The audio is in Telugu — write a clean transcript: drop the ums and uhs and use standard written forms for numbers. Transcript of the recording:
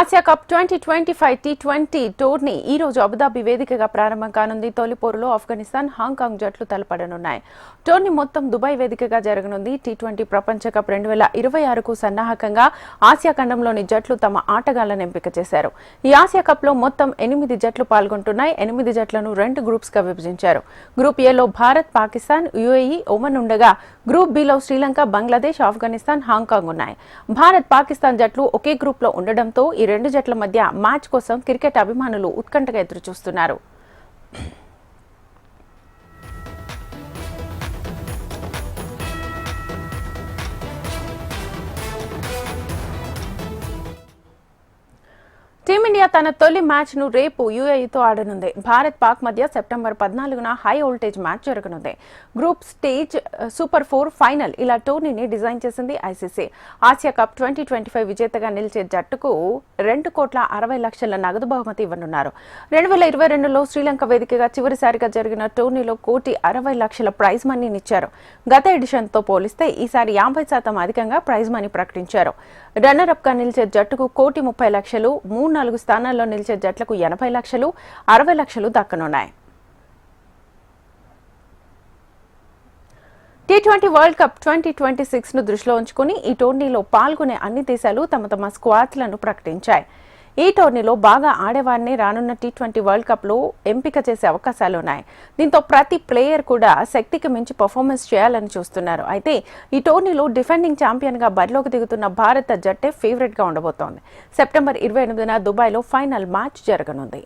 ఆసియా కప్ 2025 టీ20 టోర్నీ ఈ రోజు అబుదాబి వేదికగా ప్రారంభం కానుంది. తొలి పోరులో ఆఫ్ఘనిస్తాన్, హాంకాంగ్ జట్లు తలపడనున్నాయి. టోర్నీ మొత్తం దుబాయ్ వేదికగా జరగనుంది. టీ20 ప్రపంచ కప్ 2026కు సన్నాహకంగా ఆసియా ఖండంలోని జట్లు తమ ఆటగాళ్లను ఎంపిక చేశారు. ఈ ఆసియా కప్ లో మొత్తం 8 జట్లు పాల్గొంటున్నాయి. 8 జట్లను 2 గ్రూప్స్ గా విభజించారు. గ్రూప్ ఏలో భారత్, పాకిస్తాన్, యుఏఈ, ఒమన్ ఉండగా group below Sri Lanka, Bangladesh, Afghanistan, Hong Kong ఉన్నాయి. భారత్, పాకిస్తాన్ జట్లు ఒకే గ్రూప్ లో ఉండడంతో ఈ 2 జట్ల మధ్య మ్యాచ్ కోసం క్రికెట్ అభిమానులు ఉత్కంఠగా ఎదురుచూస్తున్నారు. టీమిండియా తన తొలి మ్యాచ్ ను రేపు యుఏఈతో ఆడనుంది. భారత్, పాక్ మధ్య సెప్టెంబర్ 14న హై వోల్టేజ్ మ్యాచ్ జరగనుంది. గ్రూప్ స్టేజ్, సూపర్ 4, ఫైనల్ ఇలా టోర్నీని డిజైన్ చేసింది ఐసీసీ. ఆసియా కప్ 2025 విజేతగా నిలిచే జట్టుకు 2,60,00,000 నగదు బహుమతి ఇవ్వనున్నారు. 2022లో శ్రీలంక వేదికగా చివరిసారిగా జరిగిన టోర్నీలో 1,60,00,000 ప్రైజ్ మనీనిచ్చారు. గత ఎడిషన్ తో పోలిస్తే ఈసారి 50% అధికంగా ప్రైజ్ మనీ ప్రకటించారు. రన్నర్ అప్ గా నిలిచే జట్టుకు 1,30,00,000, 3-4 స్థానాల్లో నిలిచే జట్లకు 80,00,000, 60,00,000 దక్కనున్నాయి. టీ20 వరల్డ్ కప్ 2026 ను దృష్టిలో ఉంచుకుని ఈ టోర్నీలో పాల్గొనే అన్ని దేశాలు తమ స్క్వాడ్లను ప్రకటించాయి. ఈ టోర్నీలో బాగా ఆడేవారిని రానున్న టీ20 వరల్డ్ కప్ లో ఎంపిక చేసే అవకాశాలున్నాయి. దీంతో ప్రతి ప్లేయర్ కూడా శక్తికి మించి పర్ఫార్మెన్స్ చేయాలని చూస్తున్నారు. అయితే ఈ టోర్నీలో డిఫెండింగ్ ఛాంపియన్ గా బరిలోకి దిగుతున్న భారత జట్టే ఫేవరెట్ గా ఉండబోతోంది. సెప్టెంబర్ 28న దుబాయ్లో ఫైనల్ మ్యాచ్ జరగనుంది.